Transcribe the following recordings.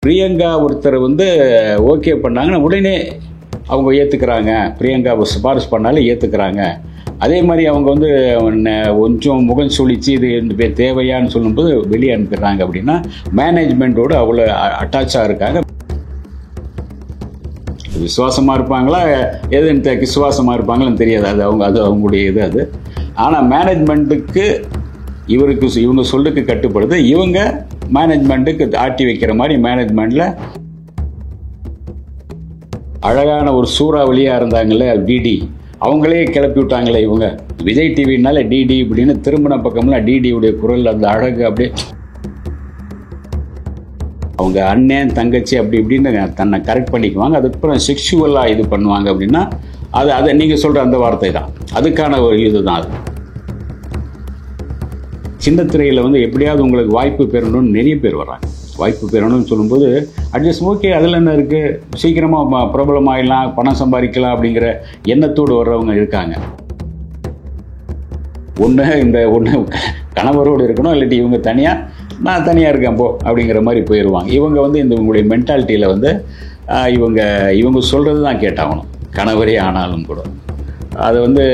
பிரியங்கா ஒருத்தர் வந்து ஓகே பண்ணாங்கன்னா உடனே அவங்க ஏற்றுக்கிறாங்க. பிரியங்காவை சிபாரிசு பண்ணாலும் ஏற்றுக்கிறாங்க. அதே மாதிரி அவங்க வந்து கொஞ்சம் முகம் சுழிச்சு இது தேவையான்னு சொல்லும்போது வெளியே அனுப்பிடுறாங்க. அப்படின்னா மேனேஜ்மெண்ட்டோடு அவ்வளோ அட்டாச்சாக இருக்காங்க. விசுவாசமாக இருப்பாங்களா எதுன்னு விசுவாசமாக இருப்பாங்களான்னு தெரியாது. அது அவங்களுடைய இது அது. ஆனால் மேனேஜ்மெண்ட்டுக்கு இவங்க சொல்லுக்கு கட்டுப்படுது. இவங்க மேனேஜ்மெண்ட்டுக்கு ஆட்டி வைக்கிற மாதிரி மேனேஜ்மெண்ட்டில் அழகான ஒரு சூறாவளியாக இருந்தாங்களே டிடி, அவங்களே கிளப்பி விட்டாங்களே இவங்க. விஜய் டிவினால டிடி இப்படின்னு திரும்பின பக்கம்லாம் டிடியுடைய குரல் அந்த அழகு அப்படியே அவங்க அண்ணன் தங்கச்சி அப்படி இப்படின்னு தன்னை கரெக்ட் பண்ணிக்குவாங்க. அதுக்கப்புறம் செக்ஷுவலாக இது பண்ணுவாங்க. அப்படின்னா அதை நீங்கள் சொல்கிற அந்த வார்த்தை தான் அதுக்கான ஒரு இதுதான். அது சின்ன திரையில் வந்து எப்படியாவது உங்களுக்கு வாய்ப்பு பெறணும்னு நிறைய பேர் வர்றாங்க. வாய்ப்பு பெறணும்னு சொல்லும்போது அட்ஜஸ்ட் ஓகே அதில் என்ன இருக்குது, சீக்கிரமாக பிரபலம் ஆகிடலாம், பணம் சம்பாதிக்கலாம் அப்படிங்கிற எண்ணத்தோடு வர்றவங்க இருக்காங்க. ஒன்று கணவரோடு இருக்கணும், இல்லாட்டி இவங்க நான் தனியாக இருக்கேன் போ அப்படிங்கிற மாதிரி போயிடுவாங்க. இவங்க வந்து இவங்களுடைய மென்டாலிட்டியில் வந்து இவங்க சொல்கிறது தான் கேட்டாகணும், கணவரே ஆனாலும் கூட. அது வந்து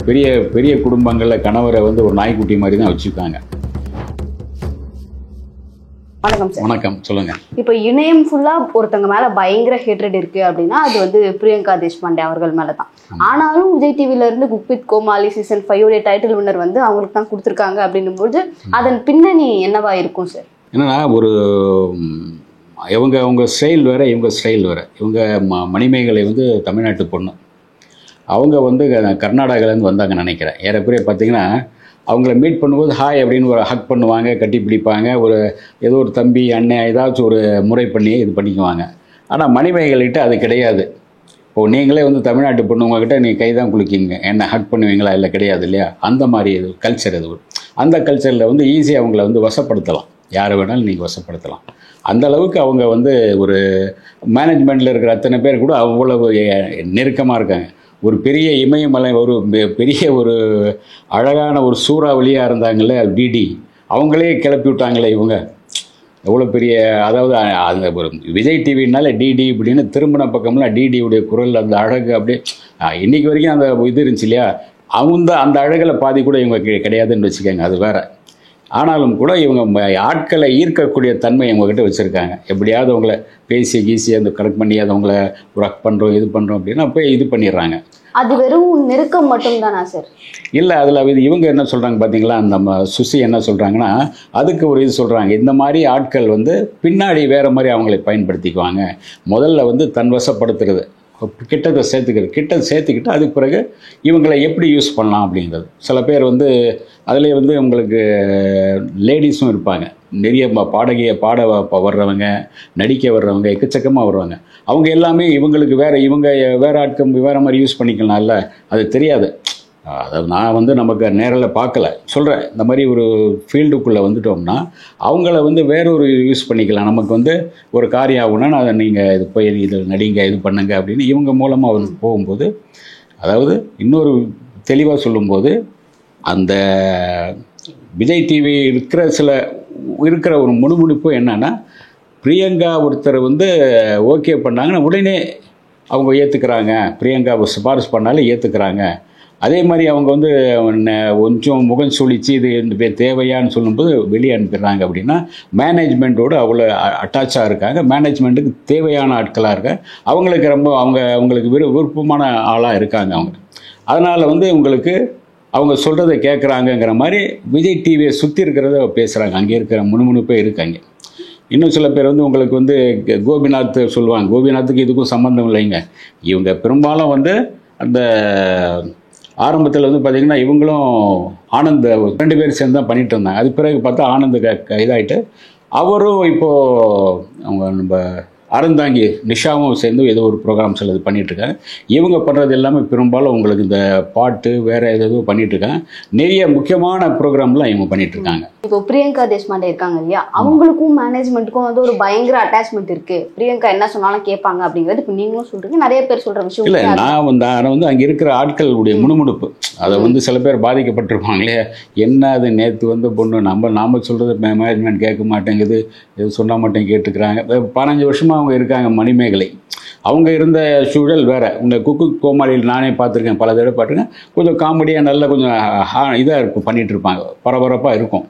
பெரிய பெரிய குடும்பங்களில் கணவரை வந்து ஒரு நாய்க்குட்டி மாதிரி தான் வச்சுருக்காங்க. வணக்கம் சார். வணக்கம், சொல்லுங்க. இப்போ இணையம் ஃபுல்லா ஒருத்தவங்க மேல பயங்கர ஹேட்ரட் இருக்கு அப்படின்னா அது வந்து பிரியங்கா தேஷ்பாண்டே அவர்கள் மேலதான். ஆனாலும் விஜய் டிவில இருந்து குக்வித் கோமாளி சீசன் 5 டைட்டில் வின்னர் வந்து அவங்களுக்கு தான் கொடுத்துருக்காங்க அப்படின்னும் போது அதன் பின்னணி என்னவா இருக்கும் சார்? என்னன்னா அவங்க ஸ்டைல் வேற, இவங்க ஸ்டைல் வேற. இவங்க மணிமேகலை வந்து தமிழ்நாட்டு பொண்ணு. அவங்க வந்து கர்நாடகாவிலேருந்து வந்தாங்கன்னு நினைக்கிறேன். ஏறக்குறைய பார்த்தீங்கன்னா அவங்கள மீட் பண்ணும்போது ஹாய் அப்படின்னு ஒரு ஹக் பண்ணுவாங்க, கட்டி பிடிப்பாங்க, ஏதோ ஒரு தம்பி அண்ணன் ஏதாச்சும் ஒரு முறை பண்ணி இது பண்ணிக்குவாங்க. ஆனால் மணிமேகலைகிட்ட அது கிடையாது. இப்போது நீங்களே வந்து தமிழ்நாட்டு பொண்ணுங்கக்கிட்ட நீங்கள் கை தான் குளிக்கிங்க, என்ன ஹக் பண்ணுவீங்களா? இல்லை, கிடையாது இல்லையா? அந்த மாதிரி இது கல்ச்சர். இது அந்த கல்ச்சரில் வந்து ஈஸியாக அவங்கள வந்து வசப்படுத்தலாம், யாரை வேணாலும் நீங்கள் வசப்படுத்தலாம். அந்த அளவுக்கு அவங்க வந்து ஒரு மேனேஜ்மெண்ட்டில் இருக்கிற அத்தனை பேர் கூட அவ்வளவு நெருக்கமாக இருக்காங்க. ஒரு பெரிய இமயமலை, ஒரு பெரிய ஒரு அழகான ஒரு சூறாவளியாக இருந்தாங்களே டிடி, அவங்களே கிளப்பி விட்டாங்களே இவங்க. எவ்வளோ பெரிய, அதாவது அந்த ஒரு விஜய் டிவினால டிடி இப்படின்னு திரும்பின பக்கம்லாம் டிடியுடைய குரல் அந்த அழகு அப்படியே இன்றைக்கி வரைக்கும் அந்த இது இருந்துச்சு இல்லையா? அந்த அழகில் பாதி கூட இவங்க கிடையாதுன்னு வச்சுக்கோங்க, அது வேறு. ஆனாலும் கூட இவங்க ஆட்களை ஈர்க்கக்கூடிய தன்மை இவங்ககிட்ட வச்சுருக்காங்க. எப்படியாவது அவங்கள பேசி கீசி அந்த கரெக்ட் பண்ணி அதை அவங்கள ஒர்க் பண்ணுறோம் இது பண்ணுறோம் அப்படின்னா போய் இது பண்ணிடுறாங்க. அது வெறும் நெருக்கம் மட்டும் தானா சார்? இல்லை, அதில் இவங்க என்ன சொல்கிறாங்க பார்த்தீங்களா, நம்ம சுசி என்ன சொல்கிறாங்கன்னா அதுக்கு ஒரு இது சொல்கிறாங்க. இந்த மாதிரி ஆட்கள் வந்து பின்னாடி வேறு மாதிரி அவங்களை பயன்படுத்திக்குவாங்க. முதல்ல வந்து தன்வசப்படுத்துறது, கிட்டத்தை சேர்த்துக்கிட்டு அதுக்கு பிறகு இவங்களை எப்படி யூஸ் பண்ணலாம் அப்படிங்கிறது. சில பேர் வந்து அதிலே வந்து உங்களுக்கு லேடிஸும் இருப்பாங்க. நிறைய பாட வர்றவங்க, நடிக்க வர்றவங்க, எக்கச்சக்கமாக வர்றவங்க. அவங்க எல்லாமே இவங்களுக்கு வேறு ஆட்கள் வேறு மாதிரி யூஸ் பண்ணிக்கலாம்ல, அது தெரியாது. அதாவது நான் வந்து நமக்கு நேரில் பார்க்கல, சொல்கிறேன். இந்த மாதிரி ஒரு ஃபீல்டுக்குள்ளே வந்துட்டோம்னா அவங்கள வந்து வேறொரு யூஸ் பண்ணிக்கலாம். நமக்கு வந்து ஒரு காரியம் ஆகுனா அதை நீங்கள் இது போய் இதில் நடிங்க, இது பண்ணுங்க அப்படின்னு இவங்க மூலமாக வந்து போகும்போது, அதாவது இன்னொரு தெளிவாக சொல்லும்போது, அந்த விஜய் டிவி இருக்கிற ஒரு முணுமுணுப்பு என்னன்னா, பிரியங்கா ஒருத்தர் வந்து ஓகே பண்ணாங்கன்னா உடனே அவங்க ஏற்றுக்கிறாங்க. பிரியங்காவை சிபாரிசு பண்ணாலும் ஏற்றுக்கிறாங்க. அதே மாதிரி அவங்க வந்து கொஞ்சம் முகம் சுழிச்சு இது தேவையான்னு சொல்லும்போது வெளியே அனுப்பிடுறாங்க. அப்படின்னா மேனேஜ்மெண்ட்டோடு அவ்வளோ அட்டாச்சாக இருக்காங்க. மேனேஜ்மெண்ட்டுக்கு தேவையான ஆட்களாக இருக்காங்க. அவங்களுக்கு அவங்களுக்கு விருப்பமான ஆளாக இருக்காங்க அவங்க. அதனால் வந்து உங்களுக்கு அவங்க சொல்கிறத கேட்குறாங்கங்கிற மாதிரி விஜய் டிவியை சுற்றி இருக்கிறத பேசுகிறாங்க. அங்கே இருக்கிற முணுமுணுப்பே இருக்காங்க. இன்னும் சில பேர் வந்து உங்களுக்கு வந்து கோபிநாத் சொல்லுவாங்க. கோபிநாத்துக்கு இதுக்கும் சம்மந்தம் இல்லைங்க. இவங்க பெரும்பாலும் வந்து அந்த ஆரம்பத்தில் வந்து பார்த்திங்கன்னா இவங்களும் ஆனந்த் 2 பேர் சேர்ந்து தான் பண்ணிகிட்டு இருந்தாங்க. அது பிறகு பார்த்தா ஆனந்த் இதாகிட்டு அவரும் இப்போது அவங்க நம்ம அறந்தாங்கி நிஷாவும் சேர்ந்து ஏதோ ஒரு ப்ரோக்ராம்ஸில் இது பண்ணிகிட்ருக்காங்க. இவங்க பண்ணுறது எல்லாமே பெரும்பாலும் உங்களுக்கு இந்த பாட்டு வேறு ஏதோ பண்ணிகிட்ருக்காங்க. நிறைய முக்கியமான ப்ரோக்ராம்லாம் இவங்க பண்ணிகிட்ருக்காங்க. இப்போ பிரியங்கா தேஷ்பாண்டே இருக்காங்க இல்லையா, அவங்களுக்கும் மேனேஜ்மெண்ட்டுக்கும் வந்து ஒரு பயங்கர அட்டாச்மெண்ட் இருக்கு. பிரியங்கா என்ன சொன்னாலும் கேட்பாங்க அப்படிங்கிறது இப்போ நீங்களும் சொல்றீங்க, நிறைய பேர் சொல்ற விஷயம். இல்லை, நான் வந்து அங்கே இருக்கிற ஆட்களுடைய முணுமுணுப்பு அதை வந்து சில பேர் பாதிக்கப்பட்டிருப்பாங்களே, என்ன அது நேற்று வந்து பொண்ணு நாம சொல்கிறது மேனேஜ்மெண்ட் கேட்க மாட்டேங்குது, எது சொன்னால் மட்டும் கேட்டுக்கிறாங்க. 15 வருஷமாக அவங்க இருக்காங்க மணிமேகலை. அவங்க இருந்த சூழல் வேறு. இந்த குக்கு கோமாளியில் நானே பார்த்துருக்கேன், பல தடவை பார்த்துருக்கேன். கொஞ்சம் காமெடியாக நல்லா கொஞ்சம் இதாக இருக்கும், பண்ணிகிட்டு இருப்பாங்க, பரபரப்பாக இருக்கும்.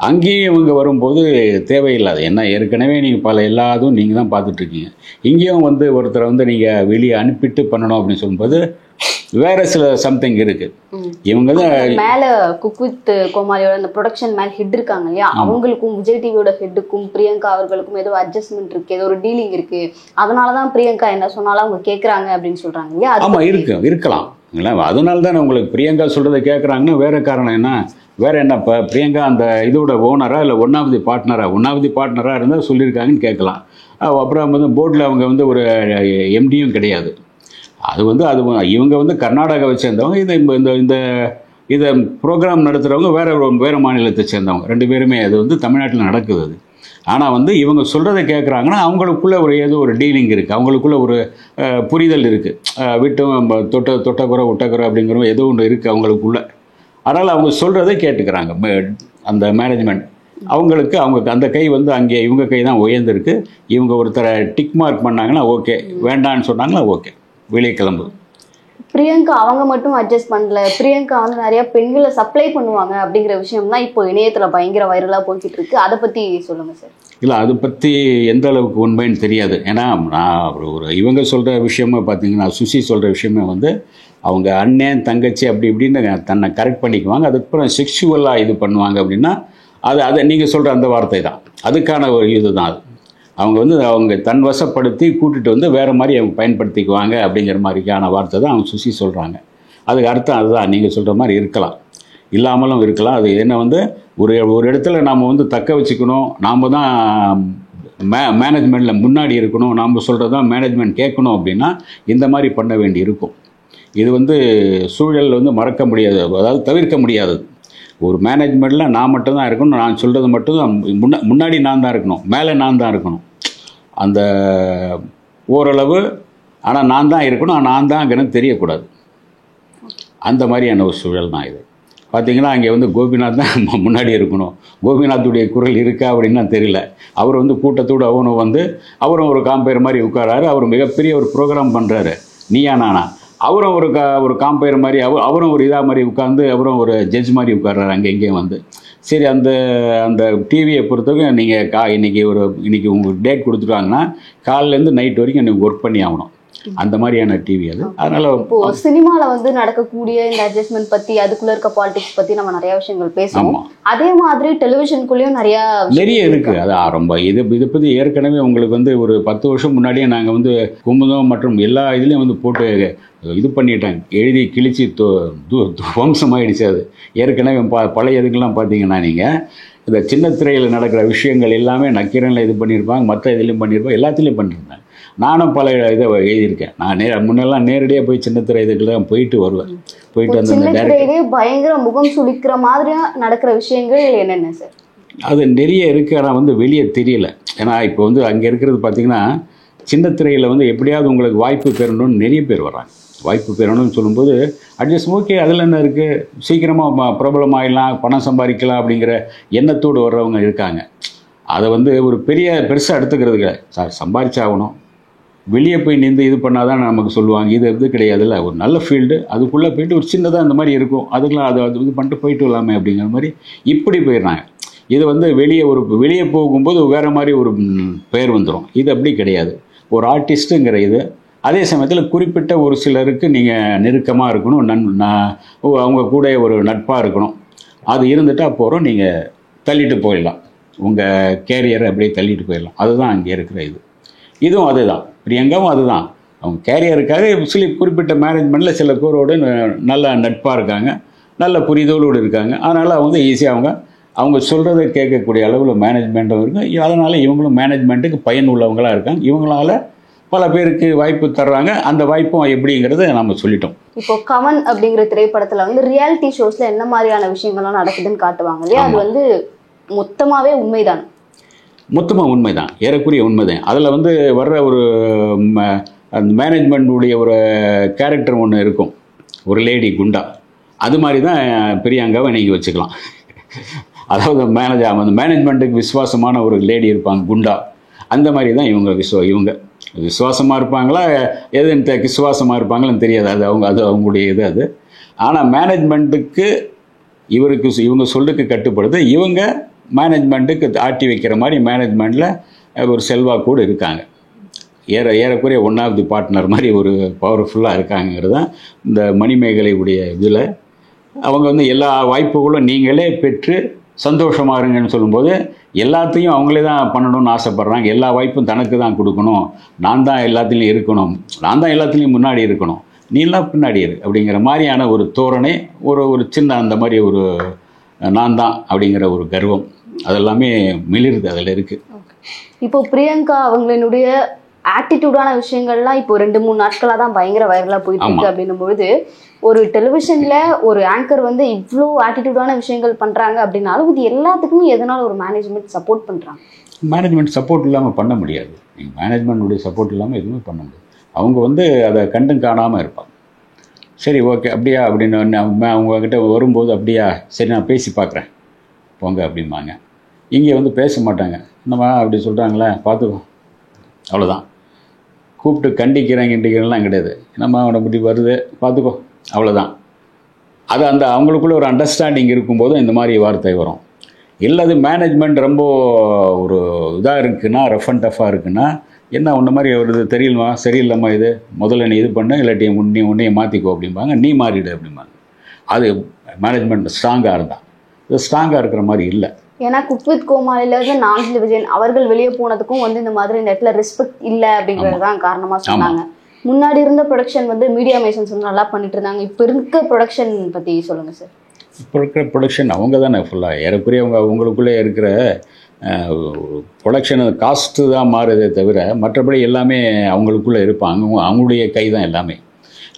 அங்கேயும் இவங்க வரும்போது தேவையில்லாது. ஏன்னா ஏற்கனவே நீங்கள் எல்லாதும் நீங்கள் தான் பார்த்துட்ருக்கீங்க. இங்கேயும் வந்து ஒருத்தரை வந்து நீங்கள் வெளியே அனுப்பிட்டு பண்ணணும் அப்படின்னு சொல்லும்போது வேற சில சம்திங் இருக்குது. இவங்க தான் மேலே குக் வித் கோமாளியோட அந்த ப்ரொடக்ஷன் மேலே ஹெட் இருக்காங்க இல்லையா, அவங்களுக்கும் விஜய் டிவியோட ஹெட்டுக்கும் பிரியங்கா அவர்களுக்கும் ஏதோ அட்ஜஸ்ட்மெண்ட் இருக்குது, ஏதோ ஒரு டீலிங் இருக்குது. அதனால தான் பிரியங்கா என்ன சொன்னாலும் அவங்க கேட்குறாங்க அப்படின்னு சொல்கிறாங்க இல்லையா. ஆமாம், இருக்கலாம். அதனால தான் உங்களுக்கு பிரியங்கா சொல்கிறத கேட்குறாங்கன்னா வேற காரணம் என்ன, வேறு என்ன? இப்போ பிரியங்கா அந்த இதோட ஓனராக இல்லை ஒன்னாவது பார்ட்னராக இருந்தால் சொல்லியிருக்காங்கன்னு கேட்கலாம். அப்புறம் வந்து போர்டில் அவங்க வந்து ஒரு எம்டியும் கிடையாது. அது இவங்க வந்து கர்நாடகாவை சேர்ந்தவங்க. இதை ப்ரோக்ராம் நடத்துகிறவங்க வேறு மாநிலத்தை சேர்ந்தவங்க. 2 பேருமே அது வந்து தமிழ்நாட்டில் நடக்குது. அது ஆனால் வந்து இவங்க சொல்கிறத கேட்குறாங்கன்னா அவங்களுக்குள்ள ஏதோ ஒரு டீலிங் இருக்குது, அவங்களுக்குள்ள ஒரு புரிதல் இருக்குது. விட்டும் தொட்டக்குறை விட்டக்குறை அப்படிங்கிற ஏதோ ஒன்று இருக்குது அவங்களுக்குள்ள. அதனால் அவங்க சொல்கிறத கேட்டுக்கிறாங்க அந்த மேனேஜ்மெண்ட். அவங்க அந்த கை வந்து அங்கே இவங்க கை தான் உயர்ந்திருக்கு. இவங்க ஒருத்தரை டிக் மார்க் பண்ணாங்கன்னா ஓகே, வேண்டான்னு சொன்னாங்கன்னா ஓகே, வெளியே கிளம்பு. பிரியங்கா அவங்க மட்டும் அட்ஜஸ்ட் பண்ணல, பிரியங்கா வந்து நிறைய பெண்களை சப்ளை பண்ணுவாங்க அப்படிங்கிற விஷயம் தான் இப்போ இணையத்தில் பயங்கர வைரலாக போய்கிட்டு இருக்கு. அதை பற்றி சொல்லுங்கள் சார். இல்லை, அதை பற்றி எந்த அளவுக்கு உண்மைன்னு தெரியாது. ஏன்னா நான் இவங்க சொல்கிற விஷயமே பார்த்தீங்கன்னா, சுசி சொல்கிற விஷயமே வந்து அவங்க அண்ணன் தங்கச்சி அப்படி இப்படின்னு தன்னை கரெக்ட் பண்ணிக்குவாங்க. அதுக்கப்புறம் செக்ஷுவலாக இது பண்ணுவாங்க அப்படின்னா அதை நீங்கள் சொல்கிற அந்த வார்த்தை தான் அதுக்கான ஒரு இது தான். அவங்க தன் வசப்படுத்தி கூட்டிகிட்டு வந்து வேறு மாதிரி அவங்க பயன்படுத்திக்குவாங்க அப்படிங்கிற மாதிரிக்கான வார்த்தை தான் அவங்க சுசி சொல்கிறாங்க. அதுக்கு அர்த்தம் அதுதான், நீங்கள் சொல்கிற மாதிரி இருக்கலாம், இல்லாமலும் இருக்கலாம். அது என்ன வந்து ஒரு இடத்துல நாம் வந்து தக்க வச்சுக்கணும், நாம் தான் மேனேஜ்மெண்ட்டில் முன்னாடி இருக்கணும், நாம் சொல்கிறது தான் மேனேஜ்மெண்ட் கேட்கணும் அப்படின்னா இந்த மாதிரி பண்ண வேண்டி இருக்கும். இது வந்து சூழல் வந்து மறக்க முடியாது, அதாவது தவிர்க்க முடியாதது. ஒரு மேனேஜ்மெண்ட்டில் நான் மட்டும்தான் இருக்கணும், நான் சொல்கிறது மட்டும்தான் முன்னாடி நான் தான் இருக்கணும், மேலே நான் தான் இருக்கணும், அந்த ஓரளவு. ஆனால் நான் தான் இருக்கணும், நான் தான்ங்கிறது தெரியக்கூடாது. அந்த மாதிரியான ஒரு சூழல் தான் இது. பார்த்திங்கன்னா அங்கே வந்து கோபிநாத் தான் முன்னாடி இருக்கணும். கோபிநாத்துடைய குரல் இருக்கா அப்படின்னா தெரியல. அவர் வந்து கூட்டத்தோடு அவரும் ஒரு காம்பேர் மாதிரி உட்காராரு. அவர் மிகப்பெரிய ஒரு ப்ரோக்ராம் பண்ணுறாரு, நீயா நானா. அவரும் ஒரு காம்பேர் மாதிரி அவரும் ஒரு இதாக மாதிரி உட்காந்து அவரும் ஒரு ஜட்ஜ் மாதிரி உட்கார்றாரு அங்கே எங்கேயும் வந்து. சரி, அந்த டிவியை பொறுத்தவரைக்கும் நீங்கள் இன்றைக்கி உங்களுக்கு டேட் கொடுத்துட்டாங்கன்னா காலையிலேருந்து நைட் வரைக்கும் எனக்கு ஒர்க் பண்ணி ஆகணும். அந்த மாதிரியான டிவி அது. அதனால் இப்போ சினிமாவில் வந்து நடக்கக்கூடிய இந்த அட்ஜஸ்ட்மெண்ட் பற்றி, அதுக்குள்ளே இருக்க பாலிடிக்ஸ் பற்றி நம்ம நிறையா விஷயங்கள் பேசுவோம். அதே மாதிரி டெலிவிஷனுக்குள்ளேயும் நிறைய இருக்குது. அது ரொம்ப இதை பற்றி ஏற்கனவே உங்களுக்கு வந்து ஒரு 10 வருஷம் முன்னாடியே நாங்கள் வந்து குமுதம் மற்றும் எல்லா இதுலேயும் வந்து போட்டு இது பண்ணிட்டாங்க, எழுதி கிழிச்சு துவம்சமாகிடுச்சு. அது ஏற்கனவே பழைய இதுக்கெல்லாம் பார்த்தீங்கன்னா நீங்கள் இந்த சின்ன திரையில் நடக்கிற விஷயங்கள் எல்லாமே நக்கீரனில் இது பண்ணியிருப்பாங்க, மற்ற இதுலேயும் பண்ணியிருப்பாங்க, எல்லாத்துலேயும் பண்ணியிருந்தாங்க. நானும் பல இதை எழுதியிருக்கேன். நான் முன்னெல்லாம் நேரடியாக போய் சின்ன திரை இதுக்கெல்லாம் போயிட்டு வருவேன். போயிட்டு அந்த பயங்கர முகம் சுளிக்கிற மாதிரியா நடக்கிற விஷயங்கள் என்னென்ன சார்? அது நிறைய இருக்குது, ஆனால் வந்து வெளியே தெரியல. ஏன்னா இப்போ வந்து அங்கே இருக்கிறது பார்த்திங்கன்னா சின்ன திரையில் வந்து எப்படியாவது உங்களுக்கு வாய்ப்பு பெறணும்னு நிறைய பேர் வர்றாங்க. வாய்ப்பு பெறணும்னு சொல்லும்போது அட்ஜஸ்ட் ஓகே, அதில் என்ன இருக்குது, சீக்கிரமாக பிரபலமாகிடலாம், பணம் சம்பாதிக்கலாம் அப்படிங்கிற எண்ணத்தோடு வர்றவங்க இருக்காங்க. அதை வந்து ஒரு பெருசாக எடுத்துக்கிறதுக்கு சார் சம்பாதிச்சாகணும், வெளியே போய் நின்று இது பண்ணாதான் நமக்கு சொல்லுவாங்க. இது கிடையாதுல்ல, ஒரு நல்ல ஃபீல்டு, அதுக்குள்ளே போயிட்டு ஒரு சின்னதாக அந்த மாதிரி இருக்கும், அதுக்கெலாம் அதை இது பண்ணிட்டு போயிட்டு வரலாமே அப்படிங்கிற மாதிரி இப்படி போயிடுறாங்க. இது வந்து வெளியே போகும்போது வேறு மாதிரி ஒரு பெயர் வந்துடும். இது அப்படி கிடையாது. ஒரு ஆர்டிஸ்ட்டுங்கிற இது அதே சமயத்தில் குறிப்பிட்ட ஒரு சிலருக்கு நீங்கள் நெருக்கமாக இருக்கணும், அவங்க கூட ஒரு நட்பாக இருக்கணும். அது இருந்துட்டால் போகிறோம், நீங்கள் தள்ளிட்டு போயிடலாம், உங்கள் கேரியரை அப்படியே தள்ளிட்டு போயிடலாம். அதுதான் அங்கே இருக்கிற இதுவும் அதுதான். பிரியங்காவும் அதுதான். அவங்க கேரியருக்காக சில குறிப்பிட்ட மேனேஜ்மெண்ட்டில் சில பேரோடு நல்ல நட்பாக இருக்காங்க, நல்ல புரிதலோடு இருக்காங்க. அதனால் அவங்க ஈஸியாக அவங்க சொல்கிறத கேட்கக்கூடிய அளவில் மேனேஜ்மெண்ட்டும் இருக்குது. அதனால் இவங்களும் மேனேஜ்மெண்ட்டுக்கு பயன் உள்ளவங்களாக இருக்காங்க. இவங்களால பல பேருக்கு வாய்ப்பு தர்றாங்க. அந்த வாய்ப்பும் எப்படிங்கிறத நம்ம சொல்லிட்டோம். இப்போ கவன் அப்படிங்கிற திரைப்படத்தில் வந்து ரியாலிட்டி ஷோஸில் என்ன மாதிரியான விஷயங்கள்லாம் நடக்குதுன்னு காட்டுவாங்க இல்லையா. அது வந்து மொத்தமாவே உண்மைதான்? மொத்தமாக உண்மைதான், ஏறக்குறைய உண்மைதான். அதில் வந்து வர்ற ஒரு அந்த மேனேஜ்மெண்ட்டுடைய ஒரு கேரக்டர் ஒன்று இருக்கும், ஒரு லேடி குண்டா. அது மாதிரி தான் பிரியங்காவை நீங்கள் வச்சுக்கலாம். அதாவது அந்த மேனேஜ்மெண்ட்டுக்கு விசுவாசமான ஒரு லேடி இருப்பாங்க குண்டா, அந்த மாதிரி தான் இவங்க விசுவாசமாக இருப்பாங்களா எது விசுவாசமாக இருப்பாங்களான்னு தெரியாது, அது அவங்களுடைய இது அது. ஆனால் மேனேஜ்மெண்ட்டுக்கு இவங்க சொல்லுக்கு கட்டுப்படுது, இவங்க மேனேஜ்மெண்ட்டுக்கு ஆட்டி வைக்கிற மாதிரி மேனேஜ்மெண்ட்டில் ஒரு செல்வாக்கூடு இருக்காங்க. ஏறக்குறைய ஒன் ஆஃப் தி பார்ட்னர் மாதிரி ஒரு பவர்ஃபுல்லாக இருக்காங்கிறது தான் இந்த மணிமேகலையுடைய இதில். அவங்க வந்து எல்லா வாய்ப்புகளும் நீங்களே பெற்று சந்தோஷமாக இருங்கன்னு சொல்லும்போது எல்லாத்தையும் அவங்களே தான் பண்ணணும்னு ஆசைப்பட்றாங்க. எல்லா வாய்ப்பும் தனக்கு தான் கொடுக்கணும், நான் தான் எல்லாத்துலேயும் இருக்கணும், நான் தான் எல்லாத்துலேயும் முன்னாடி இருக்கணும், நீலாம் பின்னாடி இரு அப்படிங்கிற மாதிரியான ஒரு தோரணை, ஒரு சின்ன அந்த மாதிரி ஒரு நான் தான் அப்படிங்கிற ஒரு கர்வம் அதெல்லாமே மிளிருது அதில் இருக்குது. இப்போ பிரியங்கா அவங்களுடைய ஆட்டிடியூடான விஷயங்கள்லாம் இப்போ 2-3 நாட்களாக தான் பயங்கர வைரலாக போயிட்டு இருக்கு. அப்படின்னும் பொழுது ஒரு டெலிவிஷன்ல ஒரு ஆங்கர் வந்து இவ்வளோ ஆட்டிடியூடான விஷயங்கள் பண்றாங்க அப்படின்னாலும் இது எல்லாத்துக்குமே எதனால ஒரு மேனேஜ்மெண்ட் சப்போர்ட் பண்றாங்க? மேனேஜ்மெண்ட் சப்போர்ட் இல்லாமல் பண்ண முடியாது. நீங்கள் மேனேஜ்மெண்ட்டுடைய சப்போர்ட் இல்லாமல் எதுவுமே பண்ண முடியாது. அவங்க வந்து அதை கண்டும் காணாமல் இருப்பாங்க. சரி ஓகே அப்படியா அப்படின்னு அவங்கக்கிட்ட வரும்போது அப்படியா சரி நான் பேசி பார்க்குறேன் போங்க அப்படிம்பாங்க. இங்கே வந்து பேச மாட்டாங்க. என்னம்மா அப்படி சொல்கிறாங்களே பார்த்துக்கோ, அவ்வளோதான். கூப்பிட்டு கண்டிக்கிறேன்லாம் கிடையாது. என்னம்மா அவனை இப்படி வருது பார்த்துக்கோ, அவ்வளோதான். அது அவங்களுக்குள்ள ஒரு அண்டர்ஸ்டாண்டிங் இருக்கும்போது இந்த மாதிரி வார்த்தை வரும். இல்லது மேனேஜ்மெண்ட் ரொம்ப ஒரு இதாக இருக்குன்னா, ரஃப் அண்ட் டஃப்பாக இருக்குன்னா, என்ன உன்ன மாதிரி வருது தெரியலமா, சரியில்லைம்மா, இது முதல்ல நீ இது பண்ணு, இல்லாட்டி உன்னையை மாற்றிக்கோ அப்படிம்பாங்க, நீ மாறிடு அப்படிம்பாங்க. அது மேனேஜ்மெண்ட் ஸ்ட்ராங்காக இருந்தால். இது ஸ்ட்ராங்காக இருக்கிற மாதிரி இல்லை. ஏன்னா குக் வித் கோமாளிலேருந்து நாஞ்சில் விஜயன் அவர்கள் வெளியே போனதுக்கும் வந்து இந்த மாதிரி இந்த இடத்துல ரெஸ்பெக்ட் இல்லை அப்படிங்கிறது தான் காரணமாக சொன்னாங்க. முன்னாடி இருந்த ப்ரொடக்ஷன் வந்து மீடியா மேசன்ஸ் வந்து நல்லா பண்ணிட்டு இருந்தாங்க. இப்போ இருக்க ப்ரொடக்ஷன் பற்றி சொல்லுங்கள் சார். இப்போ இருக்கிற ப்ரொடக்ஷன் அவங்க தானே ஃபுல்லாக ஏறக்குறைய அவங்களுக்குள்ளே இருக்கிற ப்ரொடக்ஷன் காஸ்ட்டு தான் மாறுதே தவிர மற்றபடி எல்லாமே அவங்களுக்குள்ளே இருப்பாங்க. அவங்களுடைய கை தான் எல்லாமே.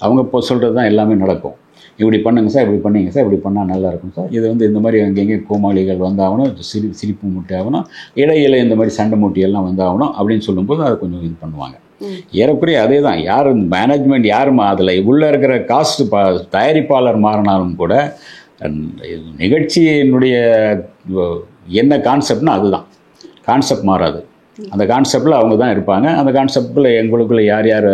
அவங்க இப்போ சொல்கிறது தான் எல்லாமே நடக்கும். இப்படி பண்ணுங்க சார், இப்படி பண்ணிங்க சார், இப்படி பண்ணால் நல்லாயிருக்கும் சார், இது வந்து இந்த மாதிரி அங்கங்கே கோமாளிகள் வந்தாகணும், சிரிப்பு மூட்டை ஆகணும், இடையில இந்த மாதிரி சண்டை மூட்டியெல்லாம் வந்தாகணும் அப்படின்னு சொல்லும்போது அதை கொஞ்சம் இது பண்ணுவாங்க. ஏறக்குறைய அதே தான். யார் மேனேஜ்மெண்ட் யாரும் அதில் உள்ளே இருக்கிற காஸ்ட் தயாரிப்பாளர் மாறினாலும் கூட நிகழ்ச்சியினுடைய என்ன கான்செப்ட்னா அதுதான் கான்செப்ட் மாறாது. அந்த கான்செப்டில் அவங்க தான் இருப்பாங்க. அந்த கான்செப்டில் எங்களுக்குள்ள யார் யார்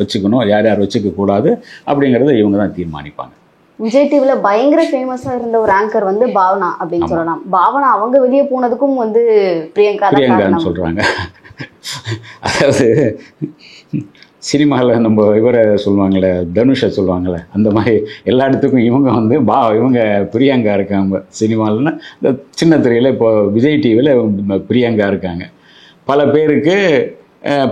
வச்சுக்கணும், யார் யார் வச்சுக்கக்கூடாது அப்படிங்கிறத இவங்க தான் தீர்மானிப்பாங்க. விஜய் டிவியில் பயங்கர ஃபேமஸாக இருந்த ஒரு ஆங்கர் வந்து பாவனா அப்படின்னு சொல்லலாம். பாவனா அவங்க வெளியே போனதுக்கும் வந்து பிரியங்கான்னு சொல்கிறாங்க. அதாவது சினிமாவில் நம்ம இவரை சொல்லுவாங்களே, தனுஷை சொல்லுவாங்களே, அந்த மாதிரி எல்லா இடத்துக்கும் இவங்க வந்து இவங்க பிரியங்கா இருக்காங்க. சினிமாவில்னா இந்த சின்ன திரையில் இப்போ விஜய் டிவியில் பிரியங்கா இருக்காங்க. பல பேருக்கு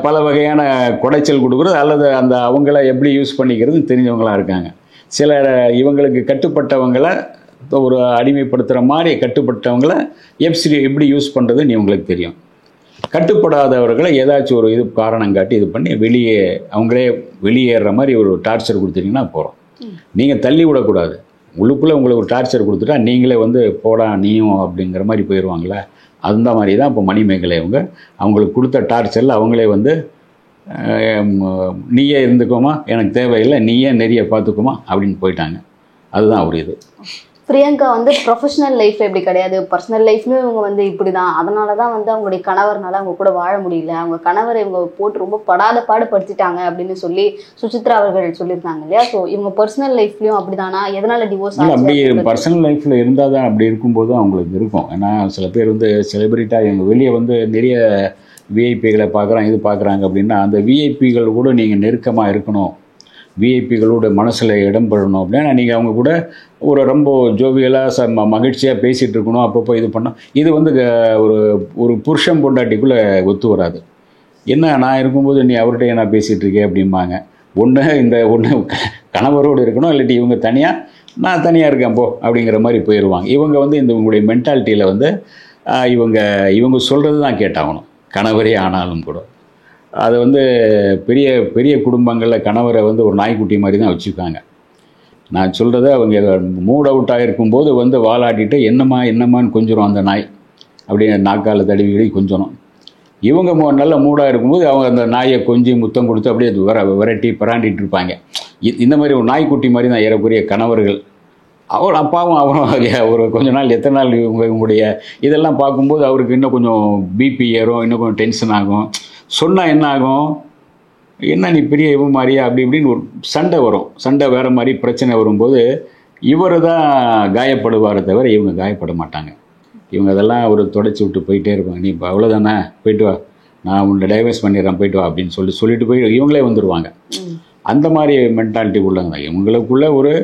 பல வகையான குடைச்சல் கொடுக்குறது அல்லது அவங்கள எப்படி யூஸ் பண்ணிக்கிறது தெரிஞ்சவங்களாக இருக்காங்க. சில இவங்களுக்கு கட்டுப்பட்டவங்களை ஒரு அடிமைப்படுத்துகிற மாதிரி கட்டுப்பட்டவங்களை எப்படி யூஸ் பண்ணுறதுன்னு இவங்களுக்கு தெரியும். கட்டுப்படாதவர்களை ஏதாச்சும் ஒரு இது காரணம் காட்டி இது பண்ணி அவங்களே வெளியேற மாதிரி ஒரு டார்ச்சர் கொடுத்தீங்கன்னா போகிறோம். நீங்கள் தள்ளி விடக்கூடாது. உள்ளுக்குள்ளே உங்களுக்கு ஒரு டார்ச்சர் கொடுத்துட்டா நீங்களே வந்து போடா நீயும் அப்படிங்கிற மாதிரி போயிடுவாங்களே. அந்த மாதிரி தான் இப்போ மணிமேகலை அவங்களுக்கு கொடுத்த டார்ச்சரில் அவங்களே வந்து நீயே இருந்துக்கோமா, எனக்கு தேவையில்லை, நீயே நிறைய பார்த்துக்கோமா அப்படின்னு போயிட்டாங்க. அதுதான் ஒரு இது. பிரியங்கா வந்து ப்ரொஃபஷனல் லைஃப் எப்படி கிடையாது, பர்சனல் லைஃப்லையும் இவங்க வந்து இப்படி தான். அதனால தான் வந்து அவங்களுடைய கணவர்னால அவங்க கூட வாழ முடியல, அவங்க கணவரை இவங்க போட்டு ரொம்ப படாத பாடுபடுத்திட்டாங்க அப்படின்னு சொல்லி சுசித்ரா அவர்கள் சொல்லியிருந்தாங்க இல்லையா? ஸோ இவங்க பர்சனல் லைஃப்லையும் அப்படி தானா, எதனால டிவோர்ஸ் ஆச்சு? அப்படி பர்சனல் லைஃப்பில் இருந்தால் தான் அப்படி இருக்கும்போது அவங்களுக்கு இருக்கும். ஏன்னா சில பேர் வந்து செலிபிரிட்டாக எங்கள் வெளியே வந்து நிறைய விஐபிகளை பார்க்குறாங்க, இது பார்க்குறாங்க அப்படின்னா அந்த விஐபிகள் கூட நீங்கள் நெருக்கமாக இருக்கணும், விஐபிகளோட மனசில் இடம் பெறணும் அப்படின்னா நீங்கள் அவங்க கூட ஒரு ரொம்ப ஜோவியலாக மகிழ்ச்சியாக பேசிகிட்டு இருக்கணும், அப்பப்போ இது பண்ணோம். இது வந்து ஒரு புருஷன் பொண்டாட்டிக்குள்ளே ஒத்து வராது. என்ன நான் இருக்கும்போது நீ அவர்கிட்ட என்ன பேசிகிட்டு இருக்கே அப்படிம்பாங்க. ஒன்று கணவரோடு இருக்கணும், இல்லாட்டி இவங்க தனியாக நான் தனியாக இருக்கேன் போ அப்படிங்கிற மாதிரி போயிடுவாங்க. இவங்க வந்து இவங்களுடைய மென்டாலிட்டியில் வந்து இவங்க சொல்கிறது தான் கேட்டாகணும், கணவரே ஆனாலும் கூட. அது வந்து பெரிய பெரிய குடும்பங்களில் கணவரை வந்து ஒரு நாய்க்குட்டி மாதிரி தான் வச்சுருக்காங்க. நான் சொல்கிறத அவங்க மூட் அவுட் ஆகிருக்கும்போது வந்து வாலாட்டிட்டு என்னம்மான்னு கொஞ்சிரும் அந்த நாய். அப்படியே நாக்கால் தடவி கொஞ்சணும். இவங்க நல்ல மூடாக இருக்கும்போது அவங்க அந்த நாயை கொஞ்சி முத்தம் கொடுத்து அப்படியே விரட்டி பராண்டிட்டு இருப்பாங்க. இந்த மாதிரி ஒரு நாய்க்குட்டி மாதிரி தான் ஏறக்குரிய கணவர்கள். அவர் அப்பாவும் அவரும் ஒரு கொஞ்ச நாள் எத்தனை நாள் இவங்களுடைய இதெல்லாம் பார்க்கும்போது அவருக்கு இன்னும் கொஞ்சம் பிபி ஏறும், இன்னும் கொஞ்சம் டென்ஷன் ஆகும். சொன்னால் என்ன ஆகும், என்ன நீ பெரிய இவன் மாதிரியா அப்படி இப்படின்னு ஒரு சண்டை வரும். சண்டை வேறு மாதிரி பிரச்சனை வரும்போது இவர் தான் காயப்படுவாரே தவிர இவங்க காயப்பட மாட்டாங்க. இவங்க அதெல்லாம் ஒரு தொடச்சி விட்டு போயிட்டே இருப்பாங்க. நீ இப்போ அவ்வளோதானே, போயிட்டு வா, நான் உன்னை டைவர்ஸ் பண்ணிடுறேன், போயிட்டு வா அப்படின்னு சொல்லிட்டு போய் இவங்களே வந்துடுவாங்க. அந்த மாதிரி மென்டாலிட்டி உள்ளவங்க தான். இவங்களுக்குள்ள ஒரு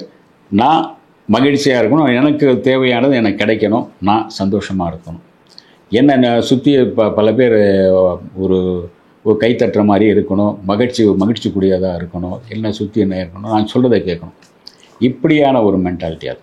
நான் மகிழ்ச்சியாக இருக்கணும், எனக்கு தேவையானது எனக்கு கிடைக்கணும், நான் சந்தோஷமாக இருக்கணும். என்ன சுற்றி பல பேர் ஒரு ஒரு கைத்தட்டுற மாதிரி இருக்கணும், மகிழ்ச்சிக்கூடியதாக இருக்கணும், என்ன சுற்றி என்ன இருக்கணும், நான் சொல்கிறத கேட்கணும். இப்படியான ஒரு மென்டாலிட்டி அது.